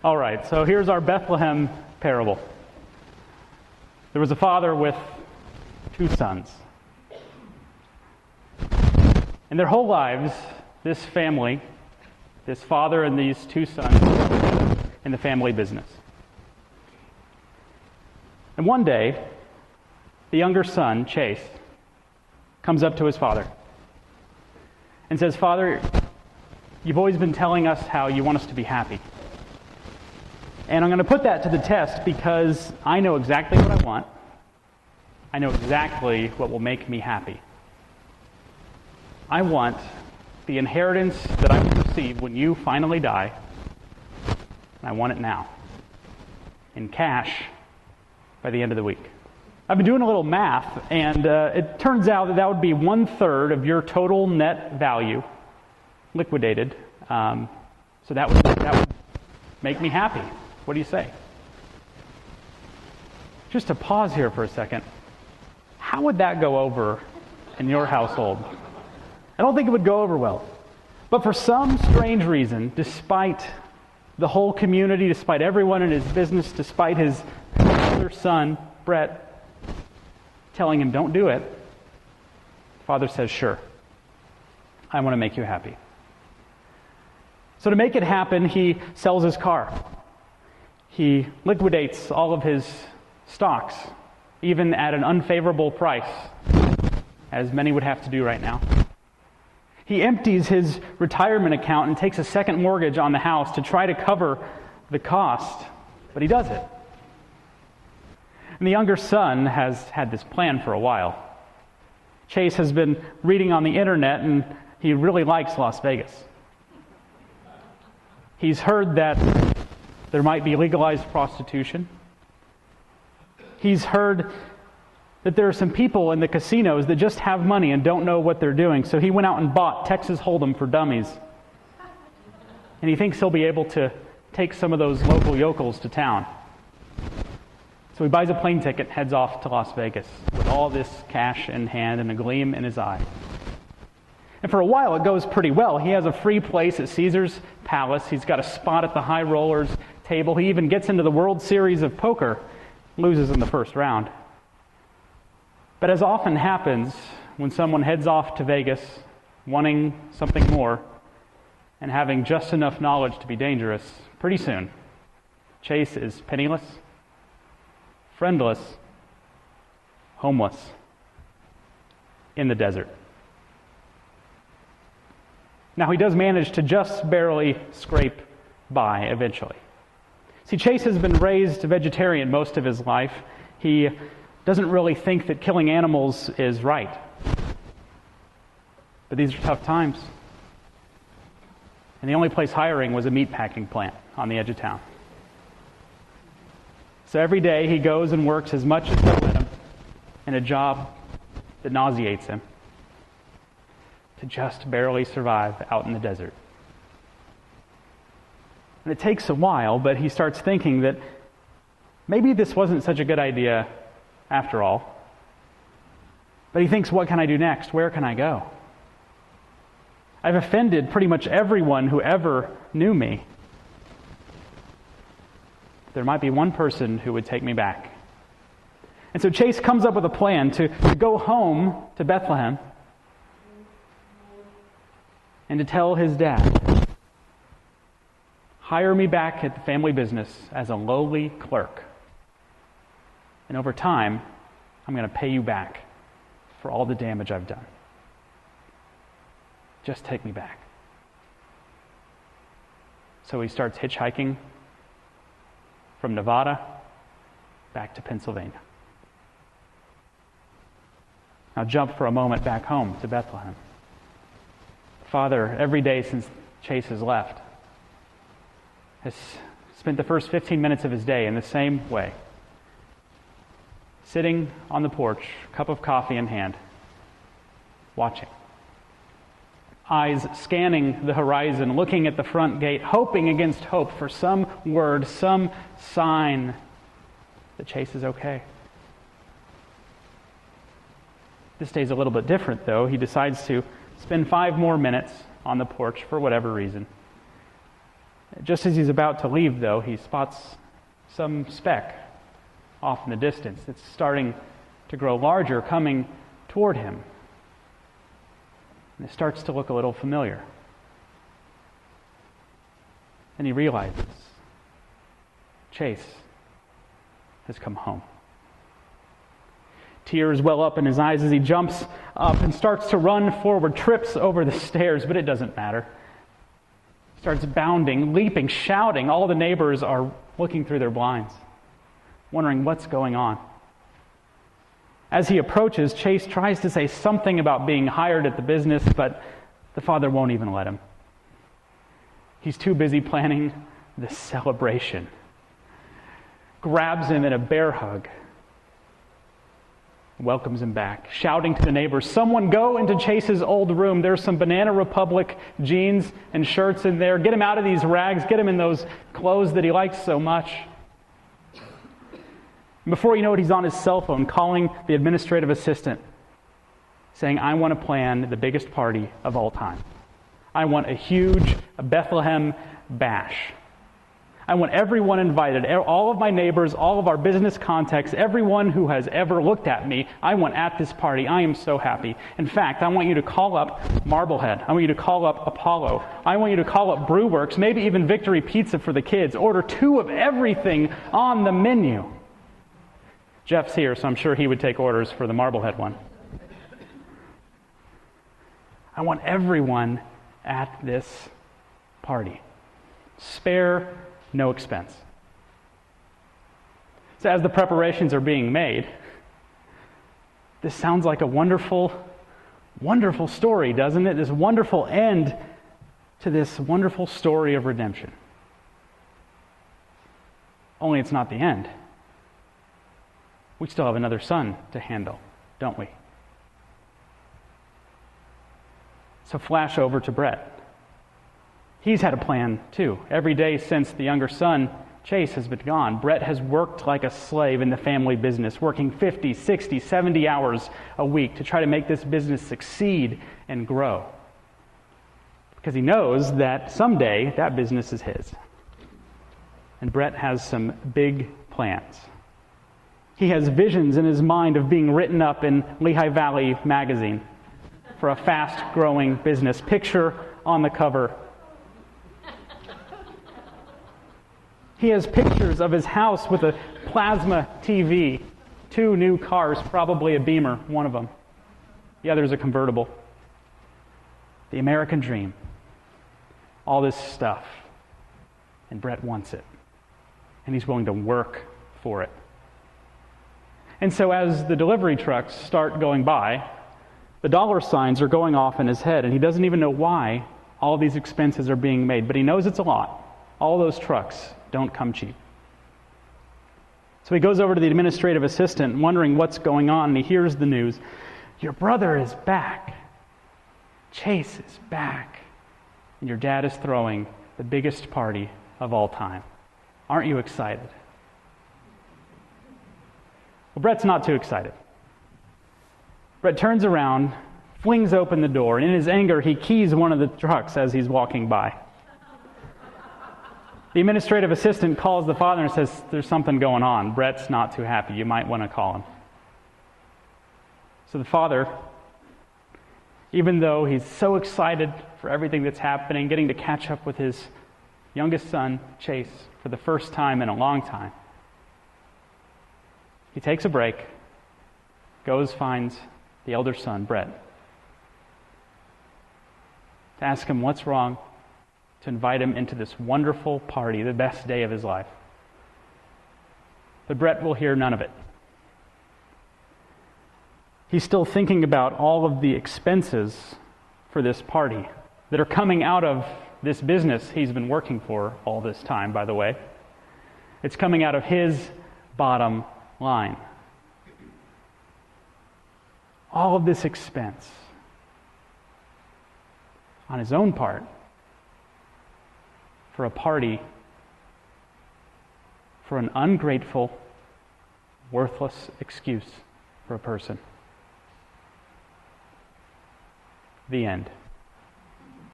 All right, so here's our Bethlehem parable. There was a father with 2 sons. In their whole lives, this family, this father and these 2 sons, in the family business. And one day, the younger son, Chase, comes up to his father and says, "Father, you've always been telling us how you want us to be happy. And I'm going to put that to the test because I know exactly what I want. I know exactly what will make me happy. I want the inheritance that I will receive when you finally die, and I want it now, in cash, by the end of the week." I've been doing a little math, and it turns out that would be 1/3 of your total net value, liquidated. So that would make me happy. What do you say? Just to pause here for a second. How would that go over in your household? I don't think it would go over well. But for some strange reason, despite the whole community, despite everyone in his business, despite his other son, Brett, telling him don't do it, father says, "Sure, I want to make you happy." So to make it happen, he sells his car. He liquidates all of his stocks, even at an unfavorable price, as many would have to do right now. He empties his retirement account and takes a second mortgage on the house to try to cover the cost, but he does it. And the younger son has had this plan for a while. Chase has been reading on the internet, and he really likes Las Vegas. He's heard that there might be legalized prostitution. He's heard that there are some people in the casinos that just have money and don't know what they're doing. So he went out and bought Texas Hold'em for dummies. And he thinks he'll be able to take some of those local yokels to town. So he buys a plane ticket, heads off to Las Vegas with all this cash in hand and a gleam in his eye. And for a while it goes pretty well. He has a free place at Caesar's Palace. He's got a spot at the high rollers table. He even gets into the World Series of Poker, loses in the first round. But as often happens when someone heads off to Vegas wanting something more and having just enough knowledge to be dangerous, pretty soon Chase is penniless, friendless, homeless, in the desert. Now, he does manage to just barely scrape by eventually. See, Chase has been raised a vegetarian most of his life. He doesn't really think that killing animals is right. But these are tough times. And the only place hiring was a meatpacking plant on the edge of town. So every day he goes and works as much as they'll let him in a job that nauseates him to just barely survive out in the desert. And it takes a while, but he starts thinking that maybe this wasn't such a good idea after all. But he thinks, what can I do next? Where can I go? I've offended pretty much everyone who ever knew me. There might be one person who would take me back. And so Chase comes up with a plan to go home to Bethlehem and to tell his dad, "Hire me back at the family business as a lowly clerk. And over time, I'm going to pay you back for all the damage I've done. Just take me back." So he starts hitchhiking from Nevada back to Pennsylvania. Now jump for a moment back home to Bethlehem. Father, every day since Chase has left, has spent the first 15 minutes of his day in the same way. Sitting on the porch, cup of coffee in hand, watching. Eyes scanning the horizon, looking at the front gate, hoping against hope for some word, some sign that Chase is okay. This day's a little bit different, though. He decides to spend 5 more minutes on the porch for whatever reason. Just as he's about to leave, though, he spots some speck off in the distance. It's starting to grow larger, coming toward him. And it starts to look a little familiar. And he realizes Chase has come home. Tears well up in his eyes as he jumps up and starts to run forward, trips over the stairs, but it doesn't matter. Starts bounding, leaping, shouting. All the neighbors are looking through their blinds, wondering what's going on. As he approaches, Chase tries to say something about being hired at the business, but the father won't even let him. He's too busy planning the celebration. Grabs him in a bear hug. Welcomes him back, shouting to the neighbors, "Someone go into Chase's old room. There's some Banana Republic jeans and shirts in there. Get him out of these rags. Get him in those clothes that he likes so much." And before you know it, he's on his cell phone calling the administrative assistant, saying, "I want to plan the biggest party of all time. I want a huge Bethlehem bash. I want everyone invited, all of my neighbors, all of our business contacts, everyone who has ever looked at me, I want at this party. I am so happy. In fact, I want you to call up Marblehead. I want you to call up Apollo. I want you to call up Brewworks, maybe even Victory Pizza for the kids. Order 2 of everything on the menu." Jeff's here, so I'm sure he would take orders for the Marblehead one. I want everyone at this party. Spare no expense. So as the preparations are being made, this sounds like a wonderful, wonderful story, doesn't it? This wonderful end to this wonderful story of redemption. Only it's not the end. We still have another son to handle, don't we? So flash over to Brett. He's had a plan too. Every day since the younger son, Chase, has been gone, Brett has worked like a slave in the family business, working 50, 60, 70 hours a week to try to make this business succeed and grow. Because he knows that someday that business is his. And Brett has some big plans. He has visions in his mind of being written up in Lehigh Valley magazine for a fast-growing business. Picture on the cover. He has pictures of his house with a plasma TV, 2 new cars, probably a Beamer, one of them. The other is a convertible. The American dream. All this stuff. And Brett wants it. And he's willing to work for it. And so as the delivery trucks start going by, the dollar signs are going off in his head, and he doesn't even know why all these expenses are being made, but he knows it's a lot. All those trucks don't come cheap. So he goes over to the administrative assistant, wondering what's going on, and he hears the news. "Your brother is back. Chase is back. And your dad is throwing the biggest party of all time. Aren't you excited?" Well, Brett's not too excited. Brett turns around, flings open the door, and in his anger, he keys one of the trucks as he's walking by. The administrative assistant calls the father and says, "There's something going on. Brett's not too happy. You might want to call him." So the father, even though he's so excited for everything that's happening, getting to catch up with his youngest son, Chase, for the first time in a long time, he takes a break, goes, finds the elder son, Brett, to ask him what's wrong, to invite him into this wonderful party, the best day of his life. But Brett will hear none of it. He's still thinking about all of the expenses for this party that are coming out of this business he's been working for all this time, by the way. It's coming out of his bottom line. All of this expense on his own part for a party for an ungrateful, worthless excuse for a person. The end.